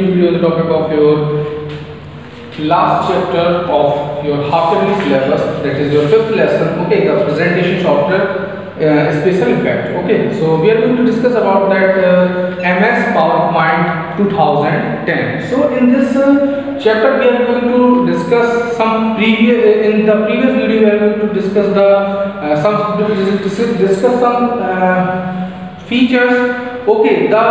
new video on the topic of your last chapter of your half-yearly syllabus, that is your 5th lesson. Okay, the presentation software special effect. Okay, so we are going to discuss about that MS PowerPoint 2010. So in this chapter we are going to discuss some previous in the previous video we are going to discuss some features. Okay, the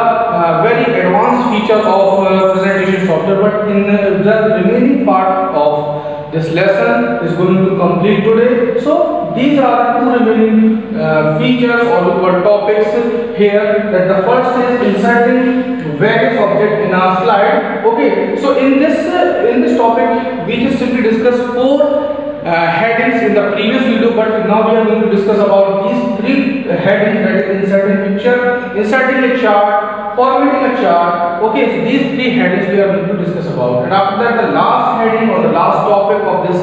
very advanced feature of presentation software, but in the remaining part of this lesson is going to complete today. So these are two remaining features or topics here. That the first is inserting various objects in a slide. Okay, so in this topic we just simply discussed 4 headings in the previous video, but now we are going to discuss about these 3 headings, that is inserting picture, inserting a chart, formatting a chart. Okay, so these 3 headings we are going to discuss about, and after that the last heading or the last topic of this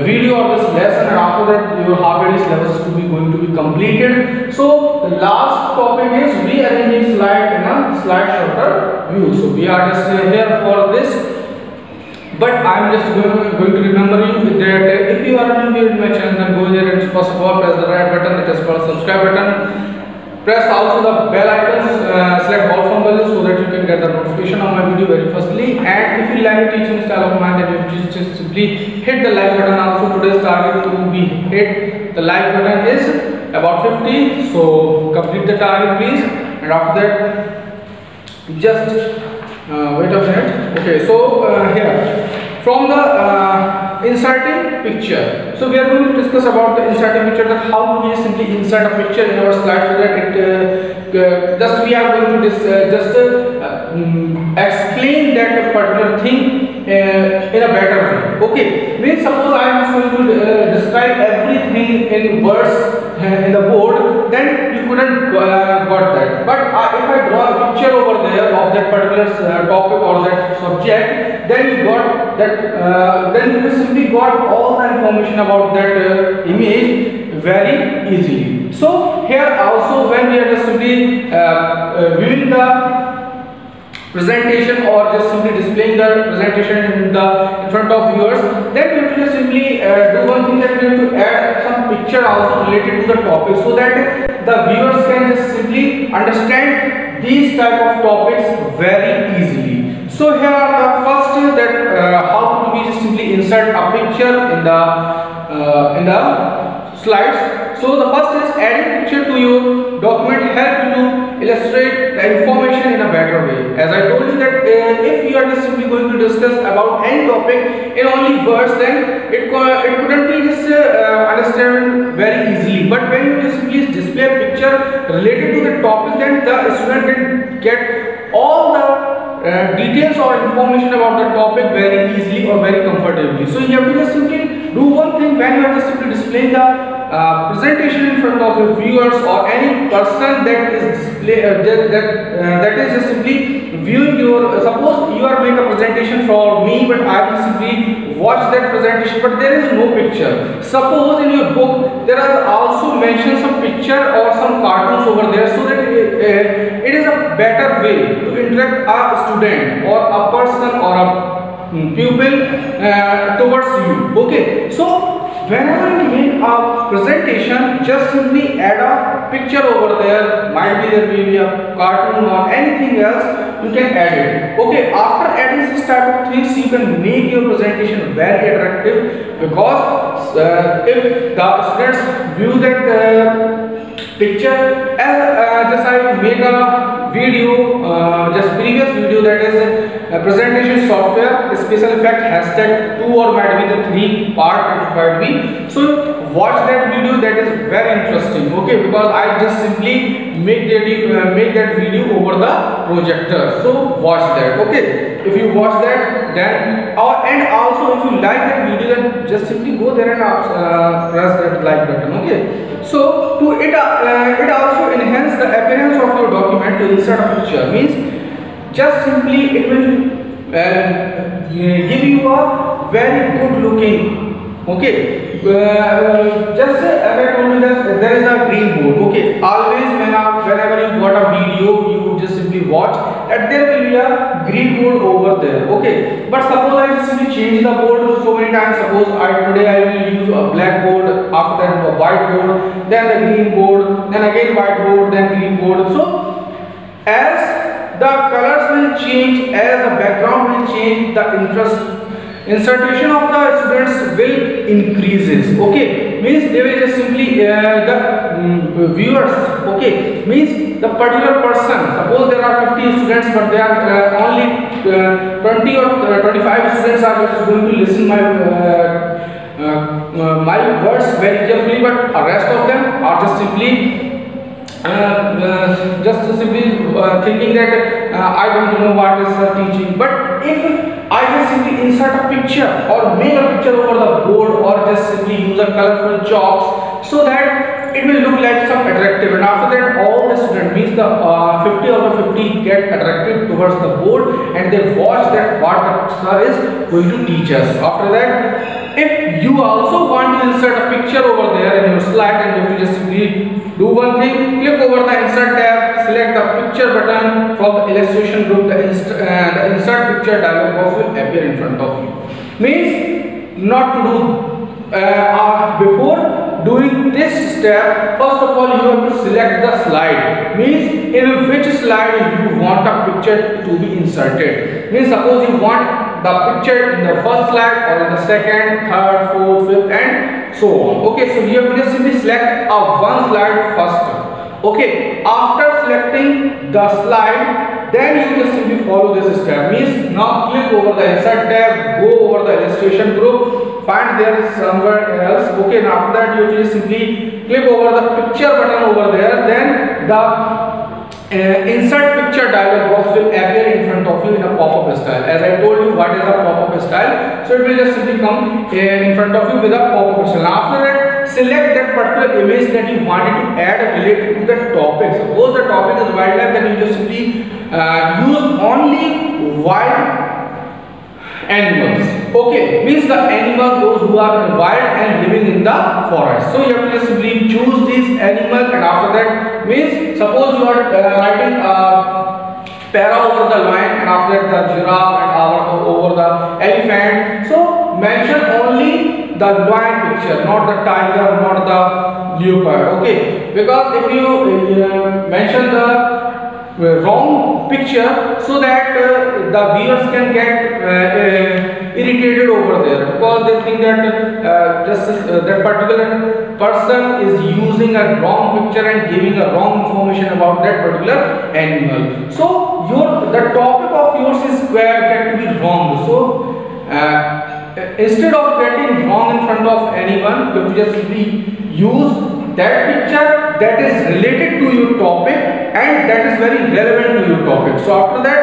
video or this lesson, and after that your half-yearly syllabus is going to be completed. So the last topic is rearranging slide in a slide sorter view. So we are just here for this. But I am just going to remember you that if you are new in my channel, then go here and first of all press the right button, that is called subscribe button. Press also the bell icons, select all from below so that you can get the notification of my video very firstly. And if you like teaching style of mine, then you just simply hit the like button. Also today's target to be hit the like button is about 50. So complete the target please. And after that just wait a minute. Okay, so here from the inserting picture, so we are going to discuss about the inserting picture, that how do we simply insert a picture in our slide so that it just we are going to explain that particular thing in a better way. Okay, means suppose I am going to describe everything in words in the board, then you couldn't got that. But if I draw a picture over there of that particular topic or that subject, then you got that. Then you simply got all the information about that image very easily. So here also, when we are just simply viewing the presentation or just simply displaying the presentation in front of viewers, then we have to just simply do one thing, that we have to add some picture also related to the topic, so that the viewers can just simply understand these type of topics very easily. So here the first is that how do we just simply insert a picture in the slides. So the first is adding picture to your document help you to illustrate the information in a better way. As I told you that if you are just simply going to discuss about any topic in only words, then it couldn't be just understand very easily. But when you just simply display a picture related to the topic, then the student can get all the details or information about the topic very easily or very comfortably. So you have to just simply do one thing when you are just simply displaying the presentation in front of your viewers or any person that is display that is just simply viewing your. Suppose you are making a presentation for me, but I will simply watch that presentation, but there is no picture. Suppose in your book there are also mentioned some picture or some cartoons over there, so that it is a better way to interact a student or a person or a pupil towards you. Okay, so whenever you make a presentation, just simply add a picture over there. Might be there may be a cartoon or anything else, you can add it. Okay, after adding this type of things, you can make your presentation very attractive, because if the students view that picture, as just I make a video, just previous video, that is presentation software special effect hashtag 2 or might be the 3 part it might be. So watch that video, that is very interesting. Okay, because I just simply make that video over the projector. So watch that. Okay, if you watch that, then and also if you like that video, then just simply go there and press that like button. Okay, so to it also enhance the appearance of your document to insert a picture, means just simply it will give you a very good looking. Okay, just as I told you that there is a green board. Okay, always whenever you got a video, you just simply watch that there will be a green green board over there. Okay, but suppose I just simply change the board so many times. Suppose today I will use a black board, after that a white board, then the green board, then again white board, then green board. So as the colors will change, as the background will change, the insertion of the students will increases. Okay, means they will just simply the viewers, okay, means the particular person, suppose there are 50 students but there are only 20 or 25 students are just going to listen my words very carefully, but the rest of them are just simply thinking that I don't know what is teaching. But if I just simply insert a picture or make a picture over the board, or just simply use a colorful chalks, so that it will look like some attractive, and after that all the students, means the 50 out of 50 get attracted towards the board and they watch that what the sir is going to teach us. After that, if you also want to insert a picture over there in your slide, and you have to just simply do one thing, click over the insert tab, select the picture button from the illustration group, the insert picture dialog box will appear in front of you. Means not to do before doing this step, first of all you have to select the slide, means in which slide you want a picture to be inserted. Means suppose you want the picture in the first slide, or in the second, third, fourth, fifth, and so on. Okay, so you have to just simply select one slide first. Okay, after selecting the slide, then you just simply follow this step. Means now click over the insert tab, go over the illustration group, find there is somewhere else. Okay, and after that you just simply click over the picture button over there, then the insert picture dialog box will appear in front of you in a pop-up style. As I told you what is a pop-up style, so it will just simply come in front of you with a pop-up style. After that, select that particular image that you wanted to add related to the topic. Suppose the topic is wildlife, then you just simply use only wild animals. Okay, means the animals those who are wild and living in the forest. So you have to just simply choose these animals, and after that, means suppose you are writing a para over the lion, and after that the giraffe, and over the elephant. So mention only the lion picture, not the tiger, not the leopard. Okay, because if you mention the wrong picture, so that the viewers can get irritated over there, because they think that that particular person is using a wrong picture and giving a wrong information about that particular animal. So the topic of yours is get to be wrong. So instead of getting wrong in front of anyone, you have to just simply use that picture that is related to your topic and that is very relevant to your topic. So after that,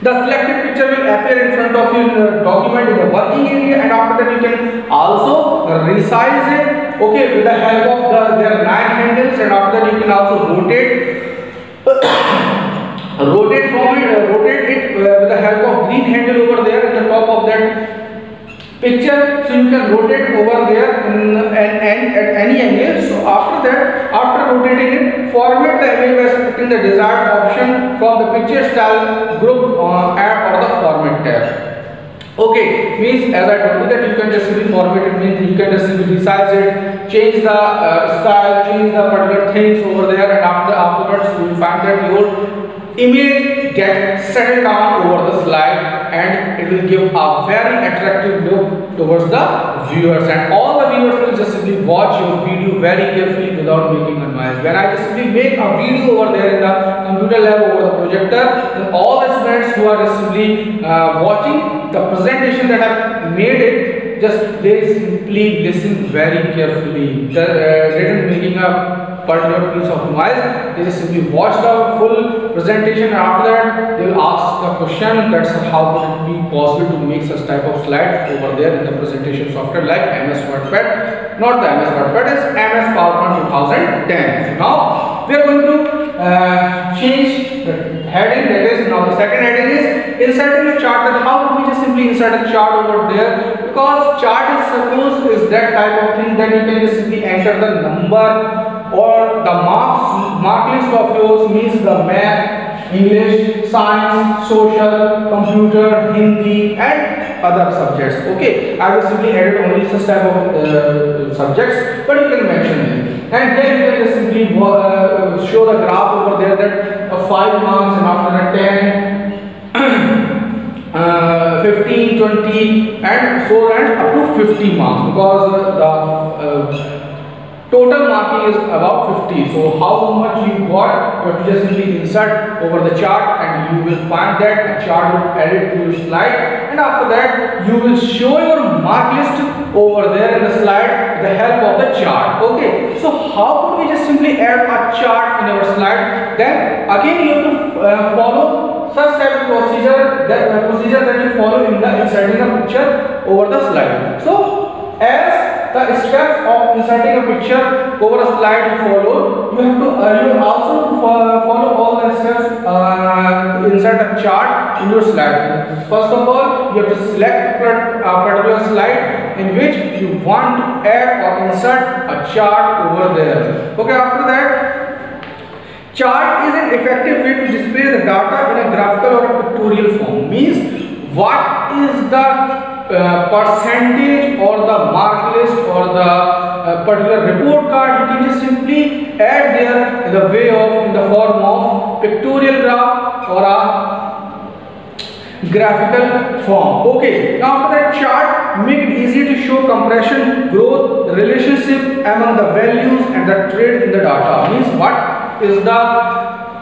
the selected picture will appear in front of you in the document in the working area, and after that you can also resize it, okay, with the help of there are 9 handles, and after that you can also rotate rotate it with the help of green handle over there at the top of that picture. So you can rotate over there at any angle. So after that, after rotating it, format the image by selecting the desired option from the picture style group add or the format tab. Okay, means as I told you that you can just simply format it, means you can just simply resize it, change the style, change the particular things over there, and afterwards you will find that your image gets settled down over the slide, and it will give a very attractive look towards the viewers, and all the viewers will just simply watch your video very carefully without making a noise. When I just simply make a video over there in the computer lab over the projector, then all the students who are just simply watching the presentation that I have made it, just they simply listen very carefully. They didn't making a particular piece of noise, they just simply watch the full presentation, and after that they will ask the question, that's how could it be possible to make such type of slide over there in the presentation software like MS WordPad, not the MS WordPad, it's MS PowerPoint 2010. So now we are going to change the heading, that is now the second heading is inserting a chart. That how could we just simply insert a chart over there, because chart is suppose is that type of thing that you can just simply enter the number or the mark list of yours, means the map English, science, social, computer, Hindi, and other subjects. Okay, I will simply added only such type of subjects, but you can mention it. And then you can just simply show the graph over there that 5 marks, and after that 10, 15, 20, and so on up to 50 marks, because the total marking is about 50. So how much you got, you have to just simply insert over the chart, and you will find that the chart will add it to your slide, and after that you will show your mark list over there in the slide with the help of the chart. Okay, so how could we just simply add a chart in our slide? Then again you have to follow such type of procedure that you follow in the inserting a picture over the slide. So as the steps of inserting a picture over a slide you follow, you have to you also follow all the steps to insert a chart in your slide. First of all, you have to select a particular slide in which you want to add or insert a chart over there. Okay, after that, chart is an effective way to display the data in a graphical or a pictorial form. Means what is the percentage or the mark list or the particular report card, you can just simply add there in the way of, in the form of pictorial graph or a graphical form. Okay, now after that, chart make it easy to show compression, growth, relationship among the values and the trade in the data. Means what is the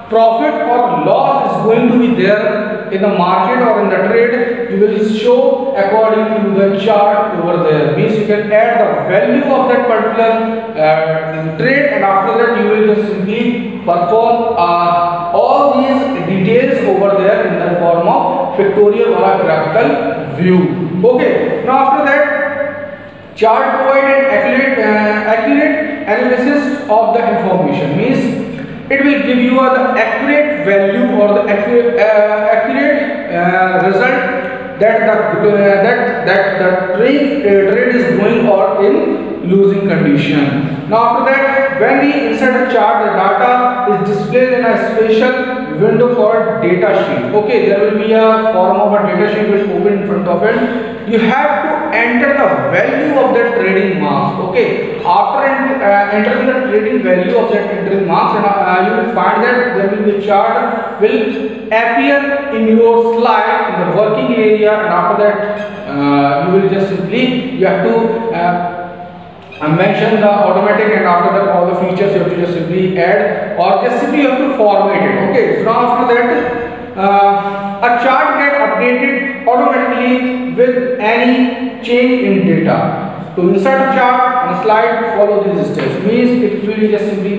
profit or loss is going to be there in the market or in the trade, you will show according to the chart over there. Means you can add the value of that particular trade, and after that you will just simply perform all these details over there in the form of pictorial or a graphical view. Okay, now after that, chart provide an accurate analysis of the information. Means it will give you the accurate value or the accurate result that the trade is going or in losing condition. Now after that, when we insert a chart, the data is displayed in a special window called data sheet. Okay, there will be a form of a data sheet which open in front of it. You have to enter the value of that trading marks. Okay, after entering the trading value of that trading marks, and you will find that there will be a chart will appear in your slide in the working area, and after that you will just simply, you have to mention the automatic, and after that all the features you have to just simply add or just simply you have to format it. Okay, so now after that a chart get updated automatically with any change in data. To insert a chart on a slide, follow these steps. Means it will just simply,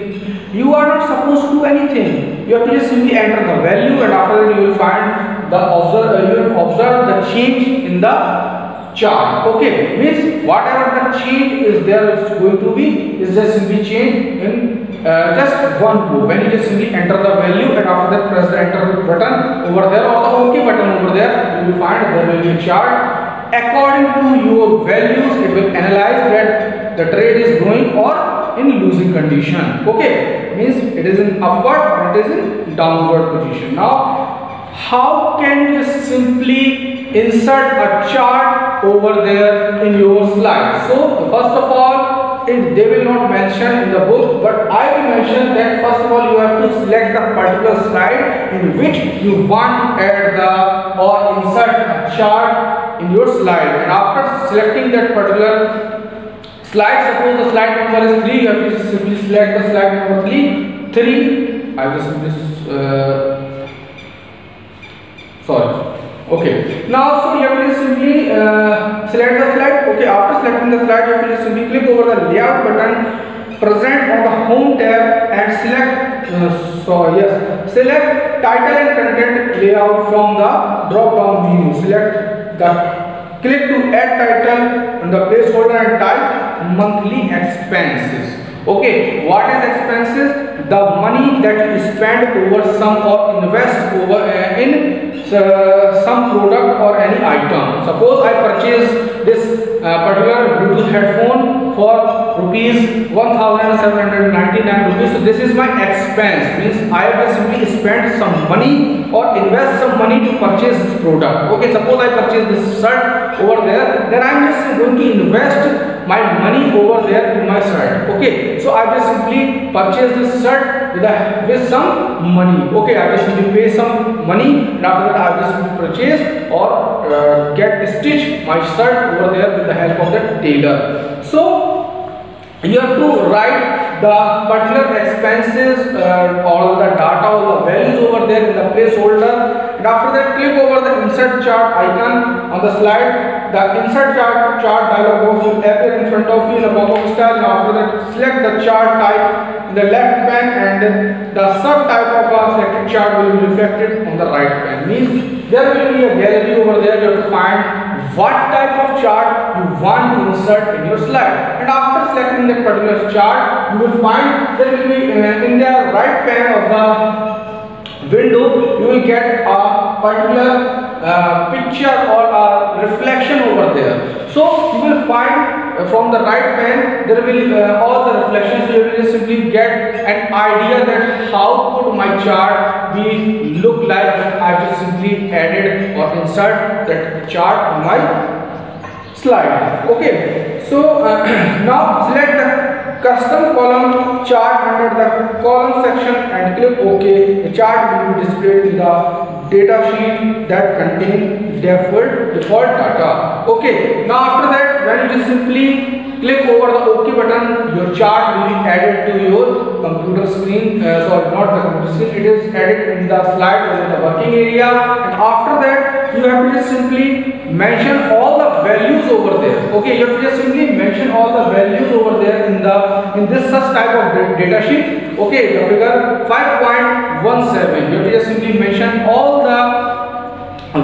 you are not supposed to do anything. You have to just simply enter the value, and after that you will find the you will observe the change in the chart. Okay, means whatever the change is there is going to be is just simply change in just one go. When you just simply enter the value, and after that press the enter button over there or the OK button over there, you will find there will be a chart. According to your values, it will analyze that the trade is going or in losing condition. Okay, means it is in upward or it is in downward position. Now, how can you just simply insert a chart over there in your slide? So, first of all, they will not mention in the book, but I will mention that first of all you have to select the particular slide in which you want to add the or insert a chart in your slide, and after selecting that particular slide, suppose the slide number is 3, you have to simply select the slide number 3. I will simply sorry. Okay, now so you have to simply select the slide. Okay, after selecting the slide, you have to just simply click over the layout button present on the home tab and select select title and content layout from the drop down menu. Select the click to add title on the placeholder and type monthly expenses. Okay, what is expenses? The money that you spend over some or invest over in some product or any item. Suppose I purchase this particular Bluetooth headphone for rupees 1799 rupees. So this is my expense, means I have to simply spend some money or invest some money to purchase this product. Okay, suppose I purchase this shirt over there, then I'm just going to invest my money over there in my shirt. Okay, so I just simply purchase this shirt with some money. Okay, I just simply pay some money, and after that I just simply purchase or get stitch my shirt over there with the help of the tailor. So you have to write the particular expenses or the data or the values over there in the placeholder, and after that click over the insert chart icon on the slide. The insert chart dialog box will appear in front of you in the pop-up style, and after that select the chart type in the left pane, and the subtype of a selected chart will be reflected on the right pane. Means there will be a gallery over there. You have to find what type of chart you want to insert in your slide, and after selecting that particular chart, you will find there will be in the right pane of the window you will get a particular picture or a reflection over there. So you will find from the right pane there will all the reflections. So you will simply get an idea that how could my chart be look like when I just simply added or insert that chart on my slide. Okay, so now select the custom column chart under the column section and click OK. The chart will be displayed in the data sheet that contain default data. Okay, now after that when you just simply click over the OK button, your chart will be added to your computer screen. Sorry, not the computer screen, it is added in the slide or in the working area, and after that you have to just simply mention all the values over there. Okay, you have to just simply mention all the values over there in this such type of data sheet. Okay, the figure 5.17, you have to just simply mention all the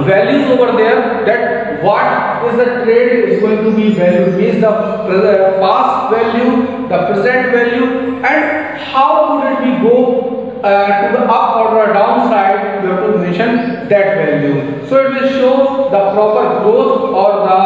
values over there, that what is the trade is going to be valued, means the past value, the present value, and how would it be go to the up or the down side. You have to mention that value, so it will show the proper growth or the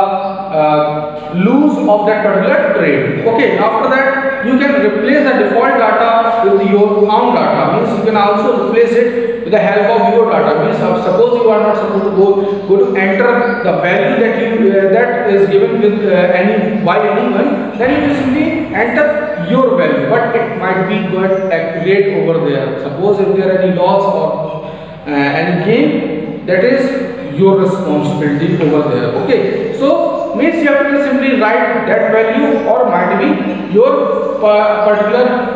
lose of that particular trade. Okay, after that you can replace the default data with your own data, means you can also replace it with the help of your data. Means suppose you are not supposed to go to enter the value that you that is given with by anyone, then you just simply enter your value, but it might be quite accurate over there. Suppose if there are any loss or any gain, that is your responsibility over there. Okay, so means you have to simply write that value, or might be your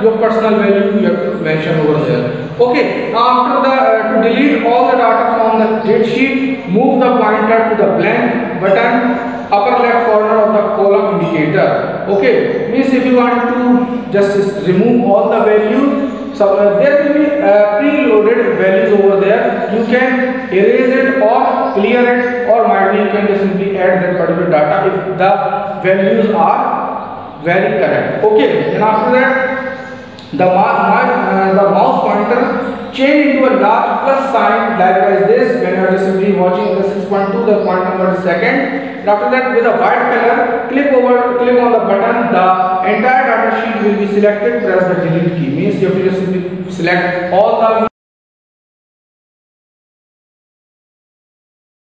your personal value you have to mention over there. Okay, after the to delete all the data from the date sheet, move the pointer to the blank button upper left corner of the column indicator. Okay, means if you want to just remove all the values, so there will be preloaded values over there. You can erase it or clear it, or might be you can just simply add that particular data if the values are very correct. Okay, and after that the mouse pointer change into a large plus sign like as this when you are just simply watching the 6.2, the point number is second. And after that with a white color, click on the button, the entire data sheet will be selected, press the delete key. Means you have to just simply select all the